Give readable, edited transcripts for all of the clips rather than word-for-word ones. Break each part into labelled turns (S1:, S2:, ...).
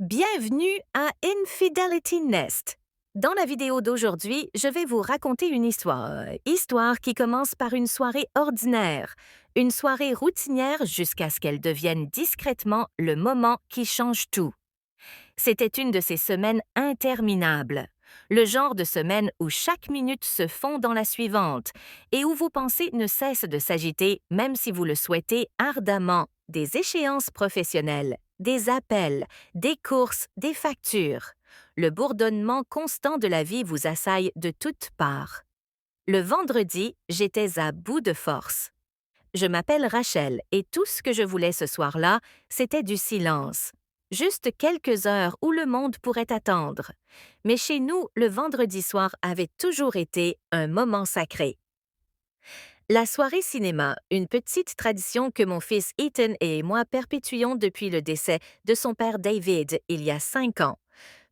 S1: Bienvenue à Infidelity Nest. Dans la vidéo d'aujourd'hui, je vais vous raconter une histoire qui commence par une soirée ordinaire, une soirée routinière jusqu'à ce qu'elle devienne discrètement le moment qui change tout. C'était une de ces semaines interminables, le genre de semaine où chaque minute se fond dans la suivante et où vos pensées ne cessent de s'agiter même si vous le souhaitez ardemment, des échéances professionnelles, des appels, des courses, des factures. Le bourdonnement constant de la vie vous assaille de toutes parts. Le vendredi, j'étais à bout de force. Je m'appelle Rachel et tout ce que je voulais ce soir-là, c'était du silence. Juste quelques heures où le monde pourrait attendre. Mais chez nous, le vendredi soir avait toujours été un moment sacré. La soirée cinéma, une petite tradition que mon fils Ethan et moi perpétuons depuis le décès de son père David il y a 5 ans.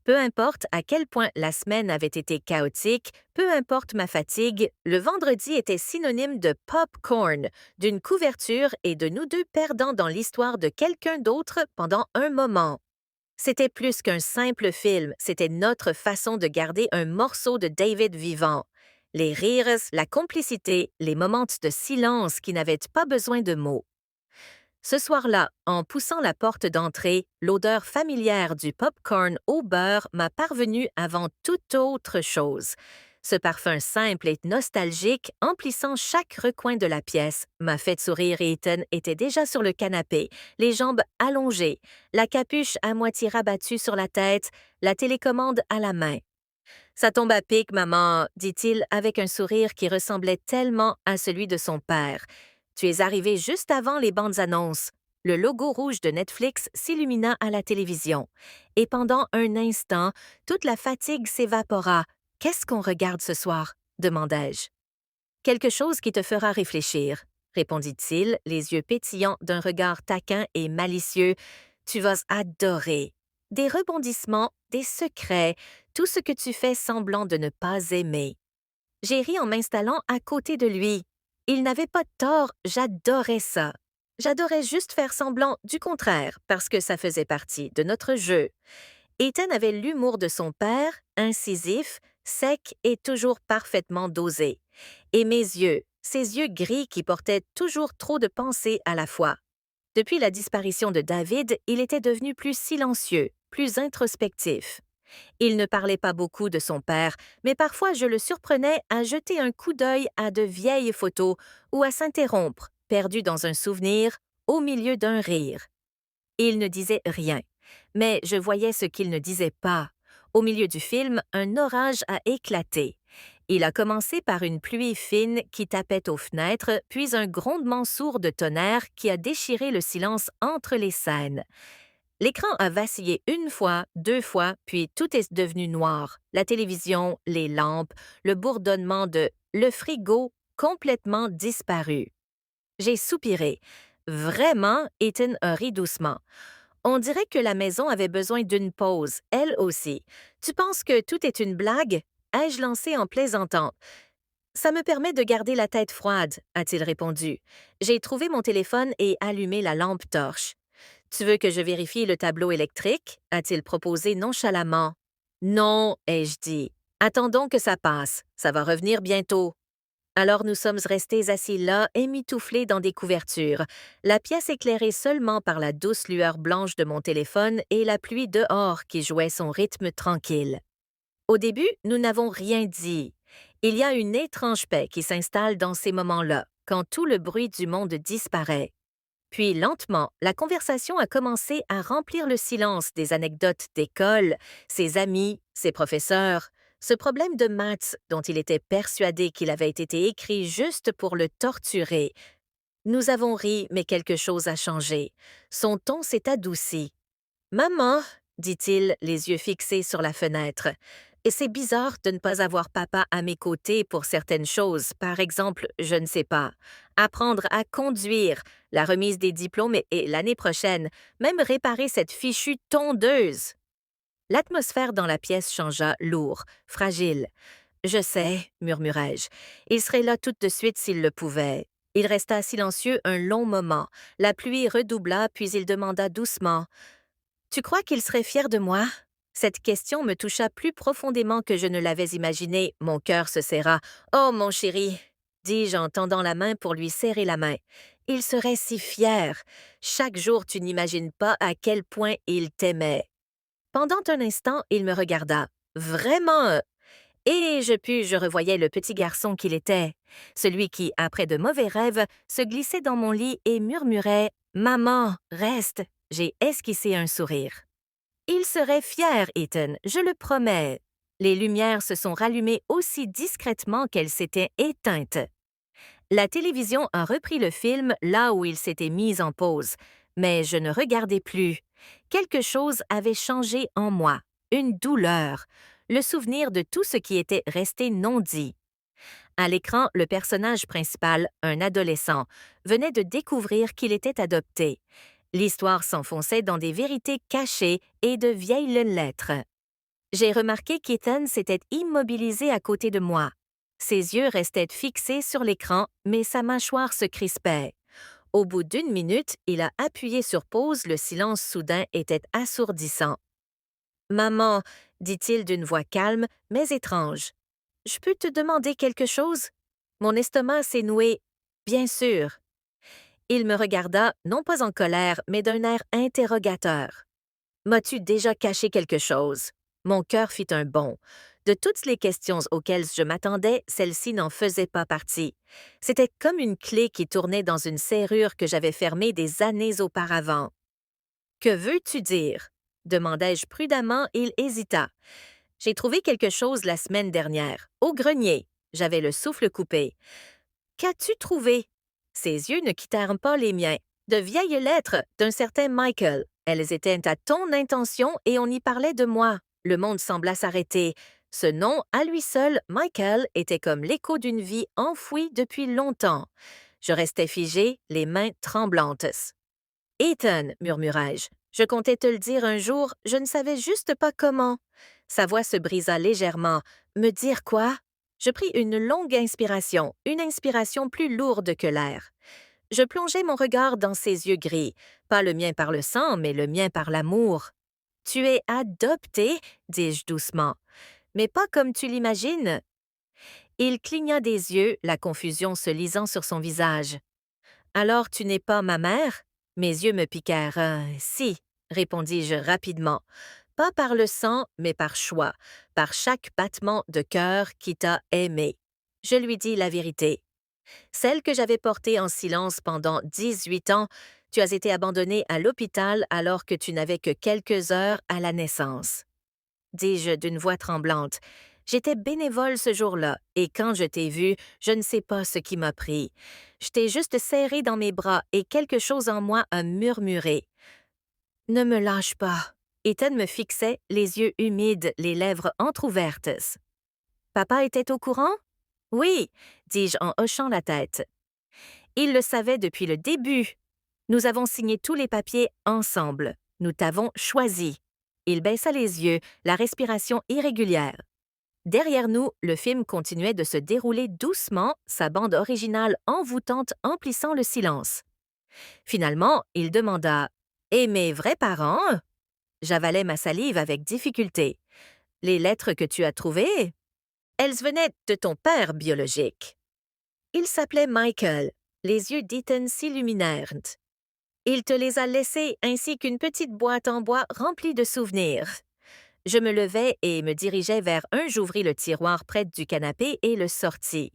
S1: Peu importe à quel point la semaine avait été chaotique, peu importe ma fatigue, le vendredi était synonyme de popcorn, d'une couverture et de nous deux perdant dans l'histoire de quelqu'un d'autre pendant un moment. C'était plus qu'un simple film, c'était notre façon de garder un morceau de David vivant. Les rires, la complicité, les moments de silence qui n'avaient pas besoin de mots. Ce soir-là, en poussant la porte d'entrée, l'odeur familière du popcorn au beurre m'a parvenu avant toute autre chose. Ce parfum simple et nostalgique, emplissant chaque recoin de la pièce, m'a fait sourire et Ethan était déjà sur le canapé, les jambes allongées, la capuche à moitié rabattue sur la tête, la télécommande à la main. Ça tombe à pic, maman, dit-il avec un sourire qui ressemblait tellement à celui de son père. Tu es arrivé juste avant les bandes annonces. Le logo rouge de Netflix s'illumina à la télévision. Et pendant un instant, toute la fatigue s'évapora. Qu'est-ce qu'on regarde ce soir? Demandai-je. Quelque chose qui te fera réfléchir, répondit-il, les yeux pétillants d'un regard taquin et malicieux. Tu vas adorer. Des rebondissements, des secrets, tout ce que tu fais semblant de ne pas aimer. J'ai ri en m'installant à côté de lui. Il n'avait pas tort, j'adorais ça. J'adorais juste faire semblant du contraire, parce que ça faisait partie de notre jeu. Ethan avait l'humour de son père, incisif, sec et toujours parfaitement dosé. Et mes yeux, ces yeux gris qui portaient toujours trop de pensées à la fois. Depuis la disparition de David, il était devenu plus silencieux, plus introspectif. Il ne parlait pas beaucoup de son père, mais parfois je le surprenais à jeter un coup d'œil à de vieilles photos ou à s'interrompre, perdu dans un souvenir, au milieu d'un rire. Il ne disait rien, mais je voyais ce qu'il ne disait pas. Au milieu du film, un orage a éclaté. Il a commencé par une pluie fine qui tapait aux fenêtres, puis un grondement sourd de tonnerre qui a déchiré le silence entre les scènes. L'écran a vacillé une fois, deux fois, puis tout est devenu noir. La télévision, les lampes, le bourdonnement de le frigo complètement disparu. J'ai soupiré. Vraiment, Ethan a ri doucement. On dirait que la maison avait besoin d'une pause, elle aussi. Tu penses que tout est une blague? Ai-je lancé en plaisantant. Ça me permet de garder la tête froide, a-t-il répondu. J'ai trouvé mon téléphone et allumé la lampe torche. Tu veux que je vérifie le tableau électrique? A-t-il proposé nonchalamment. Non, ai-je dit. Attendons que ça passe. Ça va revenir bientôt. Alors nous sommes restés assis là, émitouflés dans des couvertures, la pièce éclairée seulement par la douce lueur blanche de mon téléphone et la pluie dehors qui jouait son rythme tranquille. Au début, nous n'avons rien dit. Il y a une étrange paix qui s'installe dans ces moments-là, quand tout le bruit du monde disparaît. Puis, lentement, la conversation a commencé à remplir le silence des anecdotes d'école, ses amis, ses professeurs, ce problème de maths dont il était persuadé qu'il avait été écrit juste pour le torturer. Nous avons ri, mais quelque chose a changé. Son ton s'est adouci. Maman, dit-il, les yeux fixés sur la fenêtre. Et c'est bizarre de ne pas avoir papa à mes côtés pour certaines choses. Par exemple, je ne sais pas, apprendre à conduire, la remise des diplômes et l'année prochaine, même réparer cette fichue tondeuse. L'atmosphère dans la pièce changea, lourd, fragile. Je sais, murmurai-je. Il serait là tout de suite s'il le pouvait. Il resta silencieux un long moment. La pluie redoubla, puis il demanda doucement. Tu crois qu'il serait fier de moi? Cette question me toucha plus profondément que je ne l'avais imaginé. Mon cœur se serra. Oh, mon chéri, dis-je en tendant la main pour lui serrer la main. Il serait si fier. Chaque jour, tu n'imagines pas à quel point il t'aimait. Pendant un instant, il me regarda. Vraiment? Et je revoyais le petit garçon qu'il était, celui qui, après de mauvais rêves, se glissait dans mon lit et murmurait « Maman, reste !» J'ai esquissé un sourire. Il serait fier, Ethan, je le promets. Les lumières se sont rallumées aussi discrètement qu'elles s'étaient éteintes. La télévision a repris le film là où il s'était mis en pause, mais je ne regardais plus. Quelque chose avait changé en moi, une douleur, le souvenir de tout ce qui était resté non dit. À l'écran, le personnage principal, un adolescent, venait de découvrir qu'il était adopté. L'histoire s'enfonçait dans des vérités cachées et de vieilles lettres. J'ai remarqué qu'Ethan s'était immobilisé à côté de moi. Ses yeux restaient fixés sur l'écran, mais sa mâchoire se crispait. Au bout d'une minute, il a appuyé sur pause, le silence soudain était assourdissant. « Maman, dit-il d'une voix calme, mais étrange. Je peux te demander quelque chose? Mon estomac s'est noué. Bien sûr. Il me regarda, non pas en colère, mais d'un air interrogateur. M'as-tu déjà caché quelque chose? Mon cœur fit un bond. De toutes les questions auxquelles je m'attendais, celle-ci n'en faisait pas partie. C'était comme une clé qui tournait dans une serrure que j'avais fermée des années auparavant. Que veux-tu dire? Demandai-je prudemment, il hésita. J'ai trouvé quelque chose la semaine dernière, au grenier. J'avais le souffle coupé. Qu'as-tu trouvé? Ses yeux ne quittèrent pas les miens. De vieilles lettres d'un certain Michael. Elles étaient à ton intention et on y parlait de moi. Le monde sembla s'arrêter. Ce nom, à lui seul, Michael, était comme l'écho d'une vie enfouie depuis longtemps. Je restais figée, les mains tremblantes. Ethan, murmurai-je, je comptais te le dire un jour, je ne savais juste pas comment. Sa voix se brisa légèrement. Me dire quoi? Je pris une longue inspiration, une inspiration plus lourde que l'air. Je plongeai mon regard dans ses yeux gris, pas le mien par le sang, mais le mien par l'amour. Tu es adopté, dis-je doucement, mais pas comme tu l'imagines. Il cligna des yeux, la confusion se lisant sur son visage. Alors tu n'es pas ma mère? Mes yeux me piquèrent. Si, répondis-je rapidement. Pas par le sang, mais par choix, par chaque battement de cœur qui t'a aimé. Je lui dis la vérité. Celle que j'avais portée en silence pendant 18 ans, tu as été abandonnée à l'hôpital alors que tu n'avais que quelques heures à la naissance. Dis-je d'une voix tremblante. J'étais bénévole ce jour-là, et quand je t'ai vu, je ne sais pas ce qui m'a pris. Je t'ai juste serré dans mes bras et quelque chose en moi a murmuré. Ne me lâche pas. Ethan me fixait, les yeux humides, les lèvres entr'ouvertes. Papa était au courant? Oui, dis-je en hochant la tête. Il le savait depuis le début. Nous avons signé tous les papiers ensemble. Nous t'avons choisi. Il baissa les yeux, la respiration irrégulière. Derrière nous, le film continuait de se dérouler doucement, sa bande originale envoûtante emplissant le silence. Finalement, il demanda « Et mes vrais parents? » J'avalai ma salive avec difficulté. « Les lettres que tu as trouvées? Elles venaient de ton père biologique. » Il s'appelait Michael. Les yeux d'Ethan s'illuminèrent. Il te les a laissés ainsi qu'une petite boîte en bois remplie de souvenirs. Je me levai et me dirigeai vers j'ouvris le tiroir près du canapé et le sortis.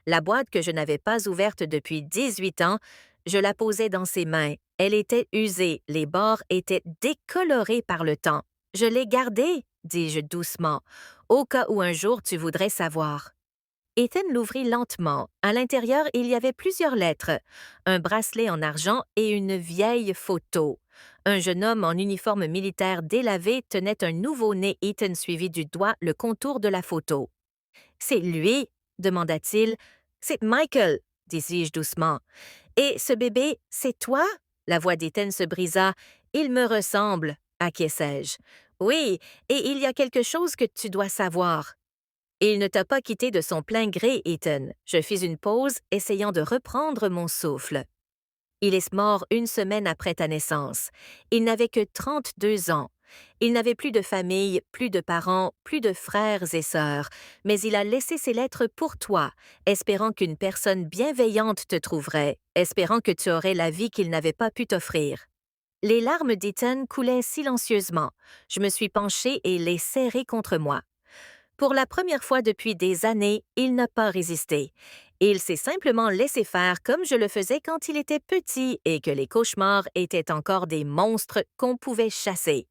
S1: La boîte que je n'avais pas ouverte depuis 18 ans, je la posai dans ses mains. Elle était usée, les bords étaient décolorés par le temps. Je l'ai gardée, dis-je doucement, au cas où un jour tu voudrais savoir. Ethan l'ouvrit lentement. À l'intérieur, il y avait plusieurs lettres, un bracelet en argent et une vieille photo. Un jeune homme en uniforme militaire délavé tenait un nouveau-né. Ethan suivit du doigt le contour de la photo. « C'est lui? » demanda-t-il. « C'est Michael, » dis-je doucement. « Et ce bébé, c'est toi? » La voix d'Ethan se brisa. « Il me ressemble, » acquiesçai-je. « Oui, et il y a quelque chose que tu dois savoir. » Il ne t'a pas quitté de son plein gré, Ethan. Je fis une pause, essayant de reprendre mon souffle. Il est mort une semaine après ta naissance. Il n'avait que 32 ans. Il n'avait plus de famille, plus de parents, plus de frères et sœurs, mais il a laissé ses lettres pour toi, espérant qu'une personne bienveillante te trouverait, espérant que tu aurais la vie qu'il n'avait pas pu t'offrir. Les larmes d'Ethan coulaient silencieusement. Je me suis penchée et les serrées contre moi. Pour la première fois depuis des années, il n'a pas résisté. Il s'est simplement laissé faire comme je le faisais quand il était petit et que les cauchemars étaient encore des monstres qu'on pouvait chasser.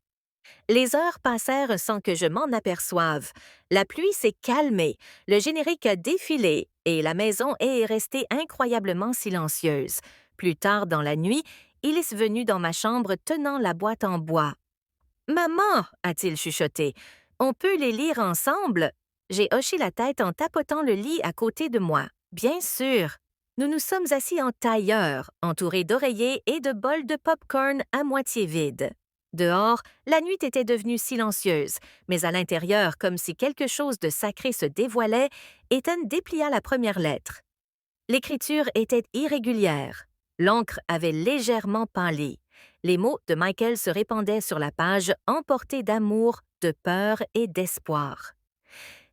S1: Les heures passèrent sans que je m'en aperçoive. La pluie s'est calmée, le générique a défilé et la maison est restée incroyablement silencieuse. Plus tard dans la nuit, il est venu dans ma chambre tenant la boîte en bois. Maman, a-t-il chuchoté, on peut les lire ensemble? J'ai hoché la tête en tapotant le lit à côté de moi. Bien sûr. Nous nous sommes assis en tailleur, entourés d'oreillers et de bols de popcorn à moitié vides. Dehors, la nuit était devenue silencieuse, mais à l'intérieur, comme si quelque chose de sacré se dévoilait, Ethan déplia la première lettre. L'écriture était irrégulière. L'encre avait légèrement pâli. Les mots de Michael se répandaient sur la page, emportés d'amour, de peur et d'espoir.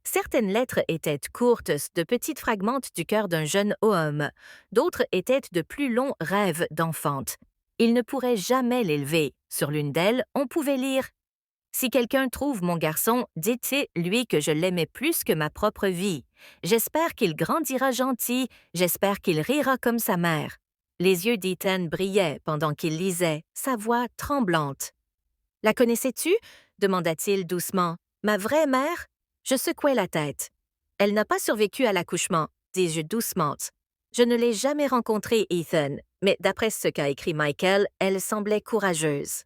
S1: Certaines lettres étaient courtes, de petites fragments du cœur d'un jeune homme. D'autres étaient de plus longs rêves d'enfante. Il ne pourrait jamais l'élever. Sur l'une d'elles, on pouvait lire « Si quelqu'un trouve mon garçon, dites-lui que je l'aimais plus que ma propre vie. J'espère qu'il grandira gentil, j'espère qu'il rira comme sa mère. » Les yeux d'Ethan brillaient pendant qu'il lisait, sa voix tremblante. « La connaissais-tu? » demanda-t-il doucement. « Ma vraie mère? » Je secouai la tête. « Elle n'a pas survécu à l'accouchement, dis-je doucement. Je ne l'ai jamais rencontrée, Ethan, mais d'après ce qu'a écrit Michael, elle semblait courageuse. »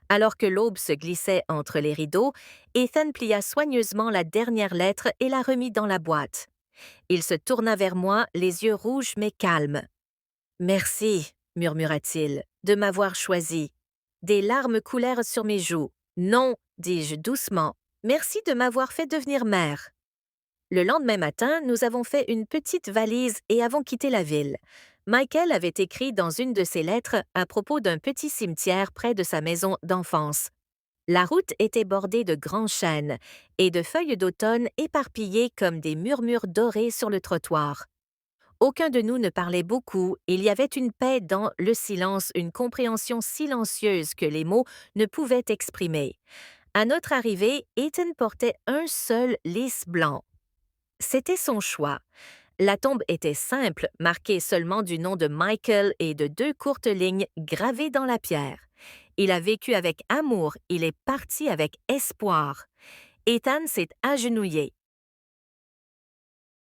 S1: Alors que l'aube se glissait entre les rideaux, Ethan plia soigneusement la dernière lettre et la remit dans la boîte. Il se tourna vers moi, les yeux rouges mais calmes. « Merci, murmura-t-il, de m'avoir choisi. » Des larmes coulèrent sur mes joues. « Non, dis-je doucement. Merci de m'avoir fait devenir mère. » Le lendemain matin, nous avons fait une petite valise et avons quitté la ville. Michael avait écrit dans une de ses lettres à propos d'un petit cimetière près de sa maison d'enfance. La route était bordée de grands chênes et de feuilles d'automne éparpillées comme des murmures dorés sur le trottoir. Aucun de nous ne parlait beaucoup, il y avait une paix dans le silence, une compréhension silencieuse que les mots ne pouvaient exprimer. À notre arrivée, Ethan portait un seul lys blanc. C'était son choix. La tombe était simple, marquée seulement du nom de Michael et de 2 courtes lignes gravées dans la pierre. Il a vécu avec amour, il est parti avec espoir. Ethan s'est agenouillé.